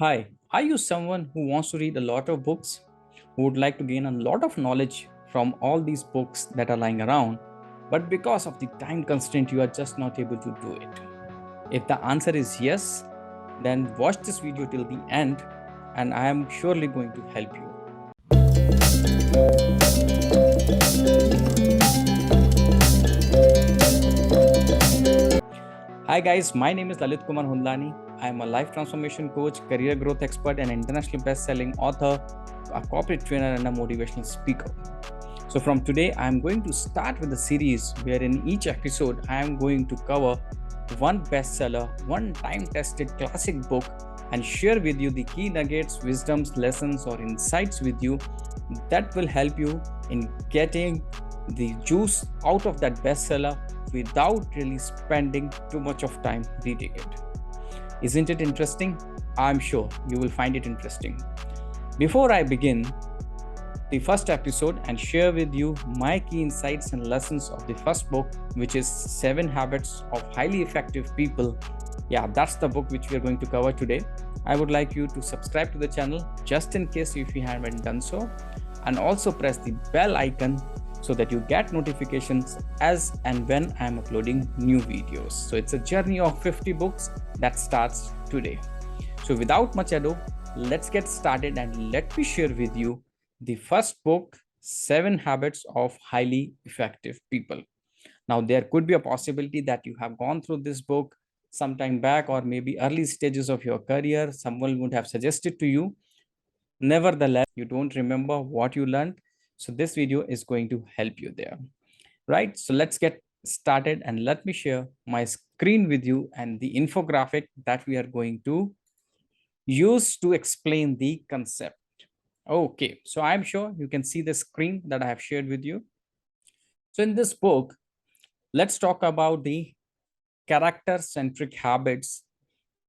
Hi, are you someone who wants to read a lot of books? Who would like to gain a lot of knowledge from all these books that are lying around, but because of the time constraint, you are just not able to do it? If the answer is yes, then watch this video till the end, and I am surely going to help you. Hi guys, my name is Lalit Kumar Hundlani. I am a life transformation coach, career growth expert, and internationally best-selling author, a corporate trainer, and a motivational speaker. So from today, I am going to start with a series where in each episode, I am going to cover one bestseller, one time-tested classic book, and share with you the key nuggets, wisdoms, lessons, or insights with you that will help you in getting the juice out of that bestseller without really spending too much of time reading it. Isn't it interesting? I'm sure you will find it interesting. Before I begin the first episode and share with you my key insights and lessons of the first book, which is 7 Habits of Highly Effective People. Yeah, that's the book which we are going to cover today. I would like you to subscribe to the channel just in case if you haven't done so, and also press the bell icon so that you get notifications as and when I'm uploading new videos. So it's a journey of 50 books that starts today. So without much ado, let's get started and let me share with you the first book, 7 Habits of Highly Effective People. Now, there could be a possibility that you have gone through this book sometime back or maybe early stages of your career. Someone would have suggested to you. Nevertheless, you don't remember what you learned. So this video is going to help you there, right? So let's get started and let me share my screen with you and the infographic that we are going to use to explain the concept. Okay, so I'm sure you can see the screen that I have shared with you. So in this book, let's talk about the character-centric habits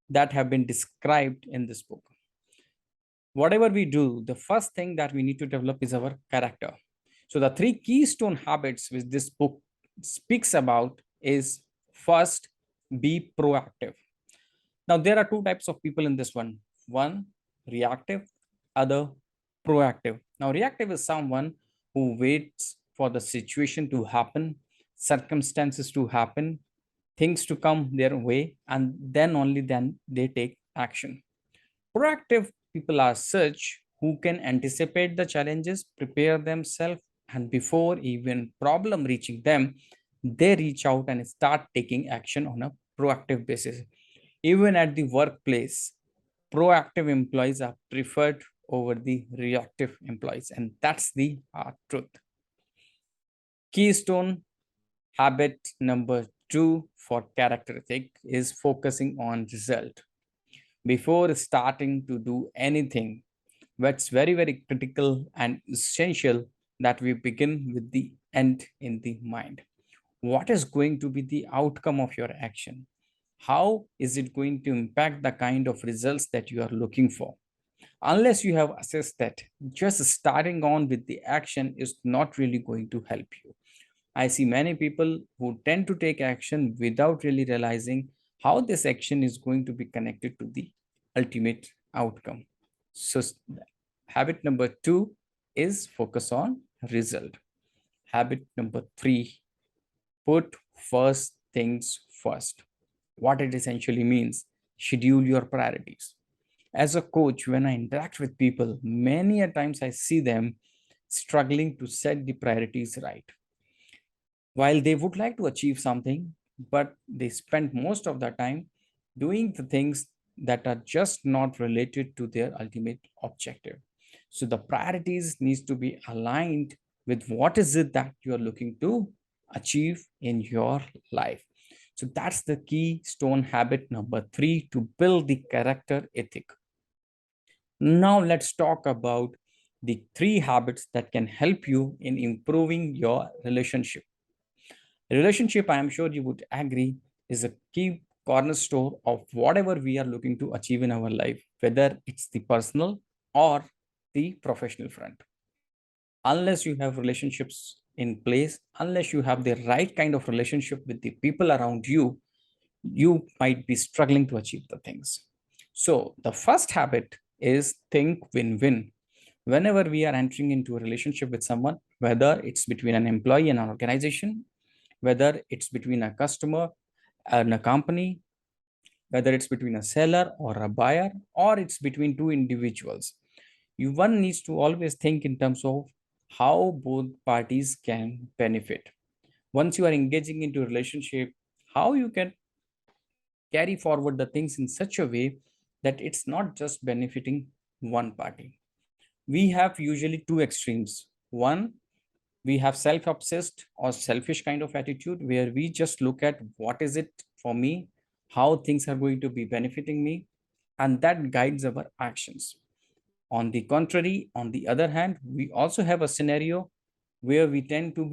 that have been described in this book. Whatever we do, the first thing that we need to develop is our character. So the 3 keystone habits which this book speaks about is first, be proactive. Now there are two types of people in this one. One, reactive, other, proactive. Now reactive is someone who waits for the situation to happen, circumstances to happen, things to come their way, and then only then they take action. Proactive people are such who can anticipate the challenges, prepare themselves, and before even problem reaching them, they reach out and start taking action on a proactive basis. Even at the workplace, proactive employees are preferred over the reactive employees, and that's the truth. Keystone habit number 2 for character ethic is focusing on result. Before starting to do anything, it's very, very critical and essential that we begin with the end in the mind. What is going to be the outcome of your action? How is it going to impact the kind of results that you are looking for? Unless you have assessed that, just starting on with the action is not really going to help you. I see many people who tend to take action without really realizing how this action is going to be connected to the ultimate outcome. So, habit number 2 is focus on result. Habit number 3, put first things first. What it essentially means, schedule your priorities. As a coach, when I interact with people, many a times I see them struggling to set the priorities right. While they would like to achieve something, but they spend most of the time doing the things that are just not related to their ultimate objective. So the priorities needs to be aligned with what is it that you are looking to achieve in your life. So that's the keystone habit number 3 to build the character ethic. Now let's talk about the 3 habits that can help you in improving your relationship. Relationship, I am sure you would agree, is a key cornerstone of whatever we are looking to achieve in our life, whether it's the personal or the professional front. Unless you have relationships in place, unless you have the right kind of relationship with the people around you, you might be struggling to achieve the things. So the first habit is think win-win. Whenever we are entering into a relationship with someone, whether it's between an employee and an organization, whether it's between a customer and a company, whether it's between a seller or a buyer, or it's between two individuals, one needs to always think in terms of how both parties can benefit. Once you are engaging into a relationship, how you can carry forward the things in such a way that it's not just benefiting one party. We have usually two extremes. One, we have self-obsessed or selfish kind of attitude where we just look at what is it for me, how things are going to be benefiting me, and that guides our actions. On the contrary, on the other hand, we also have a scenario where we tend to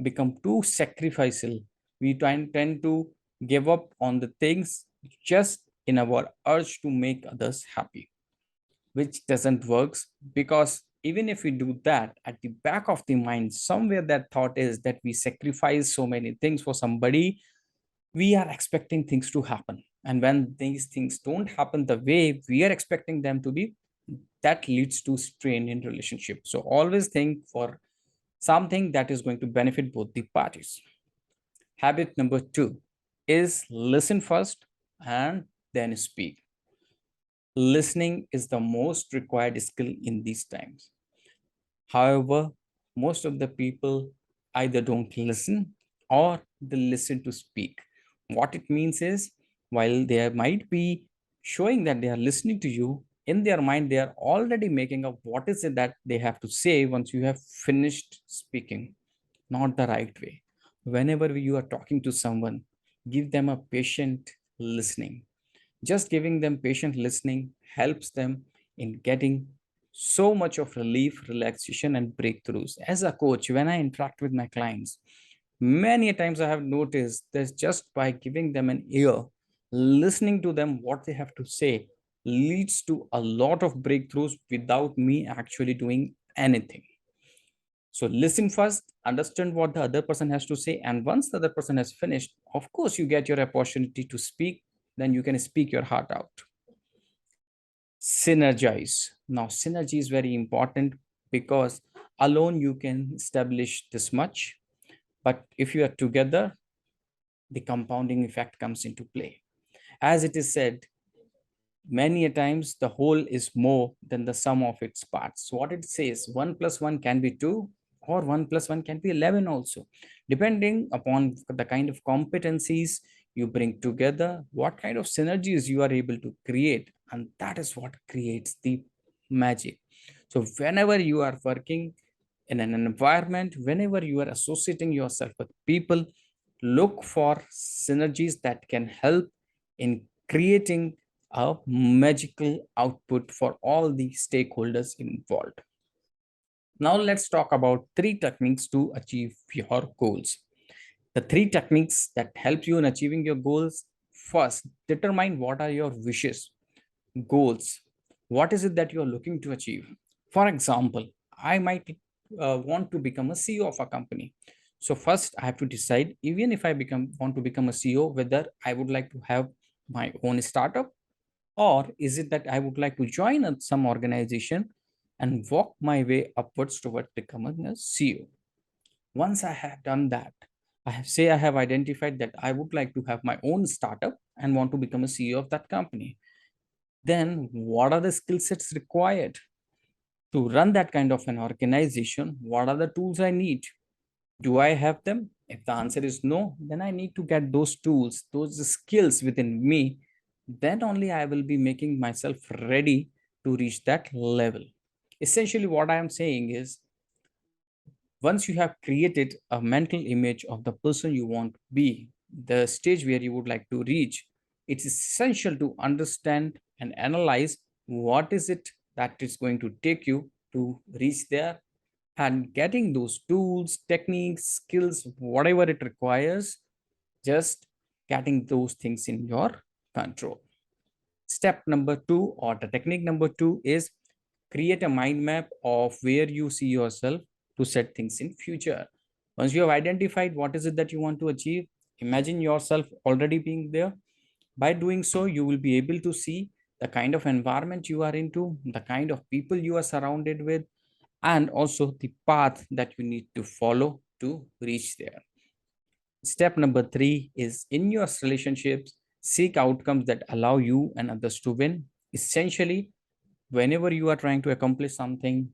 become too sacrificial. We tend to give up on the things just in our urge to make others happy, which doesn't works, because even if we do that, at the back of the mind somewhere that thought is that we sacrifice so many things for somebody. We are expecting things to happen, and when these things don't happen the way we are expecting them to be, that leads to strain in relationship. So always think for something that is going to benefit both the parties. Habit number 2 is listen first and then speak. Listening is the most required skill in these times. However, most of the people either don't listen or they listen to speak. What it means is, while they might be showing that they are listening to you, in their mind, they are already making up what is it that they have to say once you have finished speaking. Not the right way. Whenever you are talking to someone, give them a patient listening. Just giving them patient listening helps them in getting so much of relief, relaxation, and breakthroughs. As a coach, when I interact with my clients, many times I have noticed that just by giving them an ear, listening to them, what they have to say, leads to a lot of breakthroughs without me actually doing anything. So listen first, understand what the other person has to say. And once the other person has finished, of course, you get your opportunity to speak, then you can speak your heart out. Synergize. Now, synergy is very important because alone you can establish this much. But if you are together, the compounding effect comes into play. As it is said, many a times the whole is more than the sum of its parts. So what it says, 1 plus 1 can be 2, or 1 plus 1 can be 11 also, depending upon the kind of competencies you bring together, what kind of synergies you are able to create, and that is what creates the magic. So whenever you are working in an environment, whenever you are associating yourself with people, look for synergies that can help in creating a magical output for all the stakeholders involved. Now let's talk about 3 techniques to achieve your goals. The 3 techniques that help you in achieving your goals. First, determine what are your wishes, goals. What is it that you are looking to achieve? For example, I might want to become a CEO of a company. So first, I have to decide, even if I want to become a CEO, whether I would like to have my own startup, or is it that I would like to join some organization and walk my way upwards toward becoming a CEO. Once I have done that, I have identified that I would like to have my own startup and want to become a CEO of that company. Then what are the skill sets required to run that kind of an organization? What are the tools I need? Do I have them? If the answer is no, then I need to get those tools, those skills within me. Then only I will be making myself ready to reach that level. Essentially, what I am saying is, once you have created a mental image of the person you want to be, the stage where you would like to reach, it's essential to understand and analyze what is it that is going to take you to reach there, and getting those tools, techniques, skills, whatever it requires, just getting those things in your control. Step number 2, or the technique number 2, is create a mind map of where you see yourself to set things in future. Once you have identified what is it that you want to achieve, imagine yourself already being there. By doing so, you will be able to see the kind of environment you are into, the kind of people you are surrounded with, and also the path that you need to follow to reach there. Step number three is in your relationships, seek outcomes that allow you and others to win. Essentially, whenever you are trying to accomplish something,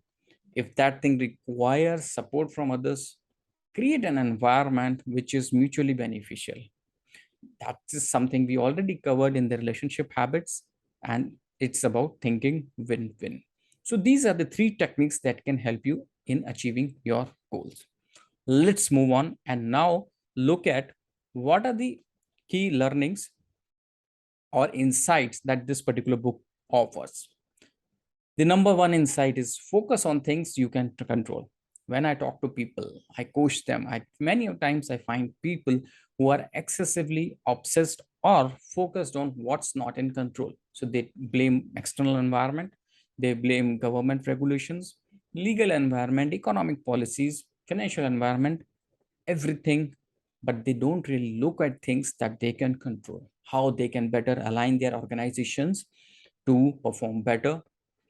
if that thing requires support from others, create an environment which is mutually beneficial. That is something we already covered in the relationship habits, and it's about thinking win win. So, these are the three techniques that can help you in achieving your goals. Let's move on and now look at what are the key learnings or insights that this particular book offers. The number one insight is focus on things you can control. When I talk to people, I coach them. Many times I find people who are excessively obsessed or focused on what's not in control. So they blame external environment, they blame government regulations, legal environment, economic policies, financial environment, everything, but they don't really look at things that they can control, how they can better align their organizations to perform better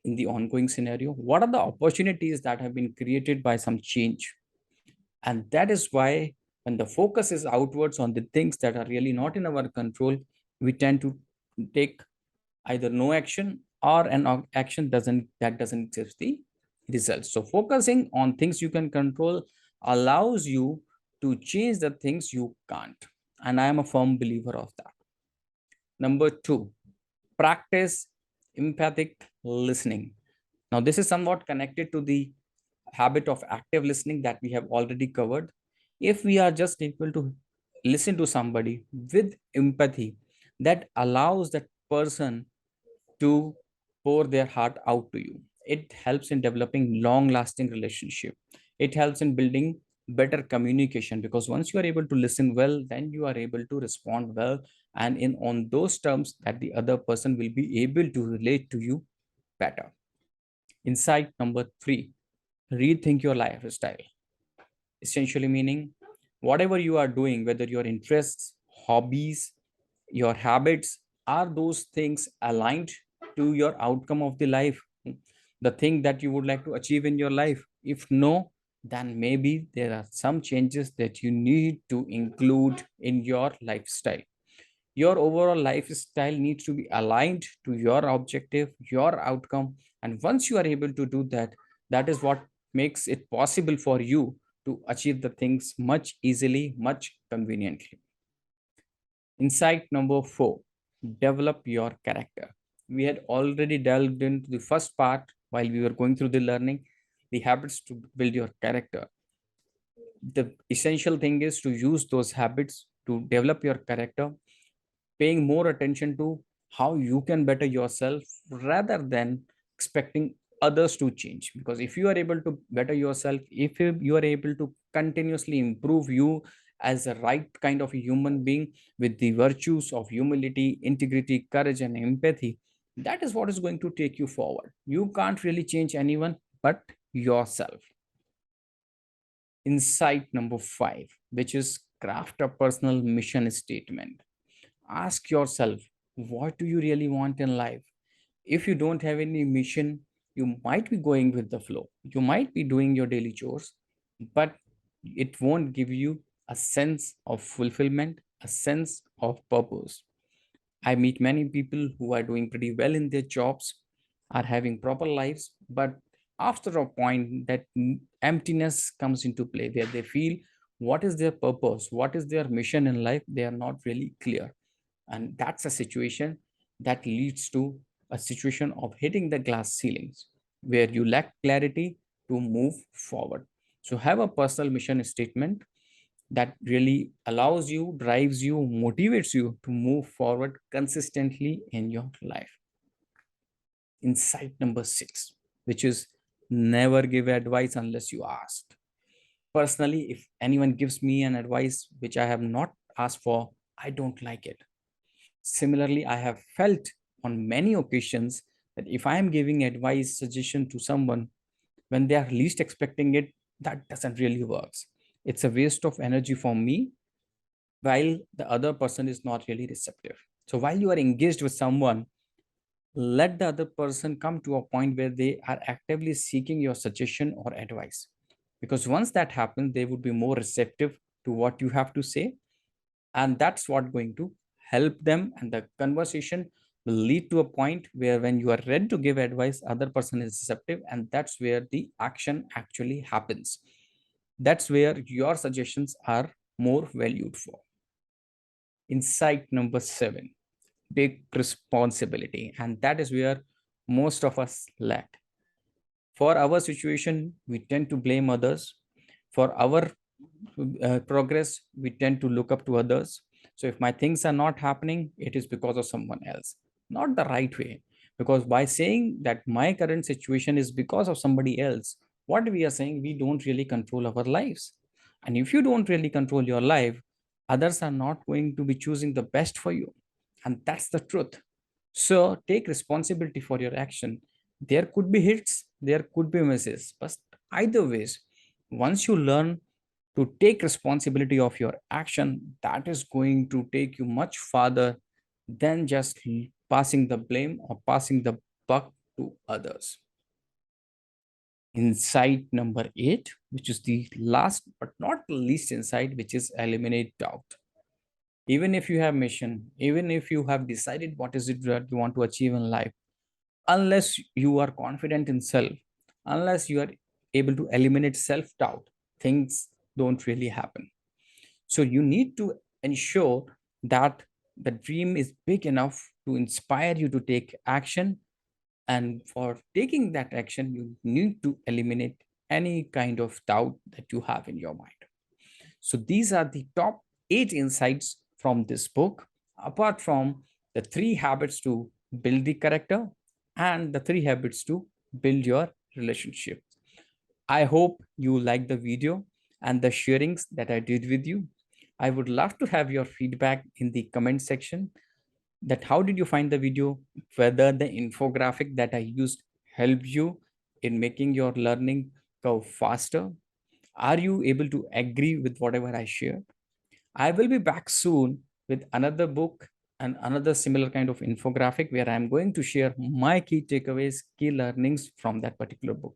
in the ongoing scenario. What are the opportunities that have been created by some change? And that is why when the focus is outwards on the things that are really not in our control, we tend to take either no action or an action doesn't give the results. So focusing on things you can control allows you to change the things you can't. And I am a firm believer of that. Number two, practice empathic listening. Now, this is somewhat connected to the habit of active listening that we have already covered. If we are just able to listen to somebody with empathy, that allows that person to pour their heart out to you. It helps in developing long lasting relationship. It helps in building better communication, because once you are able to listen well, then you are able to respond well, and in on those terms that the other person will be able to relate to you better. Insight number three, rethink your lifestyle. Essentially meaning whatever you are doing, whether your interests, hobbies, your habits, are those things aligned to your outcome of the life, the thing that you would like to achieve in your life? If no, then maybe there are some changes that you need to include in your lifestyle. Your overall lifestyle needs to be aligned to your objective, your outcome. And once you are able to do that, that is what makes it possible for you to achieve the things much easily, much conveniently. Insight number four, develop your character. We had already delved into the first part while we were going through the learning, the habits to build your character. The essential thing is to use those habits to develop your character, paying more attention to how you can better yourself rather than expecting others to change. Because if you are able to better yourself, if you are able to continuously improve you as a right kind of a human being with the virtues of humility, integrity, courage, and empathy, that is what is going to take you forward. You can't really change anyone but yourself. Insight number five, which is craft a personal mission statement. Ask yourself, what do you really want in life? If you don't have any mission, you might be going with the flow. You might be doing your daily chores, but it won't give you a sense of fulfillment, a sense of purpose. I meet many people who are doing pretty well in their jobs, are having proper lives, but after a point, that emptiness comes into play where they feel what is their purpose, what is their mission in life, they are not really clear. And that's a situation that leads to a situation of hitting the glass ceilings where you lack clarity to move forward. So, have a personal mission statement that really allows you, drives you, motivates you to move forward consistently in your life. Insight number six, which is never give advice unless you ask. Personally, if anyone gives me an advice which I have not asked for, I don't like it. Similarly, I have felt on many occasions that if I am giving advice, suggestion to someone when they are least expecting it, that doesn't really work. It's a waste of energy for me while the other person is not really receptive. So while you are engaged with someone, Let the other person come to a point where they are actively seeking your suggestion or advice. Because once that happens, they would be more receptive to what you have to say. And that's what going to help them. And the conversation will lead to a point where when you are ready to give advice, other person is receptive. And that's where the action actually happens. That's where your suggestions are more valued for. Insight number 7, take responsibility. And that is where most of us lack. For our situation, we tend to blame others. For our progress, we tend to look up to others. So if my things are not happening, it is because of someone else, not the right way. Because by saying that my current situation is because of somebody else, what we are saying, we don't really control our lives. And if you don't really control your life, others are not going to be choosing the best for you. And that's the truth. So take responsibility for your action. There could be hits, there could be misses, but either ways, once you learn to take responsibility of your action, that is going to take you much farther than just passing the blame or passing the buck to others. Insight number 8, which is the last but not least insight, which is eliminate doubt. Even if you have mission, even if you have decided what is it that you want to achieve in life, unless you are confident in self, unless you are able to eliminate self doubt, things don't really happen. So you need to ensure that the dream is big enough to inspire you to take action. And for taking that action, you need to eliminate any kind of doubt that you have in your mind. So these are the top 8 insights from this book, apart from the 3 habits to build the character and the 3 habits to build your relationship. I hope you like the video and the sharings that I did with you. I would love to have your feedback in the comment section, that how did you find the video, whether the infographic that I used helped you in making your learning curve faster. Are you able to agree with whatever I shared? I will be back soon with another book and another similar kind of infographic where I'm going to share my key takeaways, key learnings from that particular book.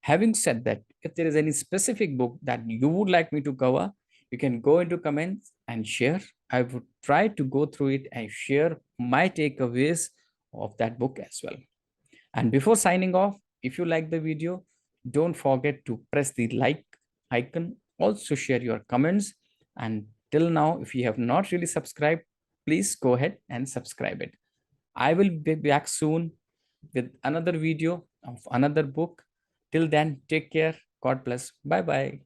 Having said that, if there is any specific book that you would like me to cover, you can go into comments and share. I would try to go through it and share my takeaways of that book as well. And before signing off, if you like the video, don't forget to press the like icon. Also share your comments. And till now, if you have not really subscribed, please go ahead and subscribe it. I will be back soon with another video of another book. Till then, take care. God bless. Bye bye.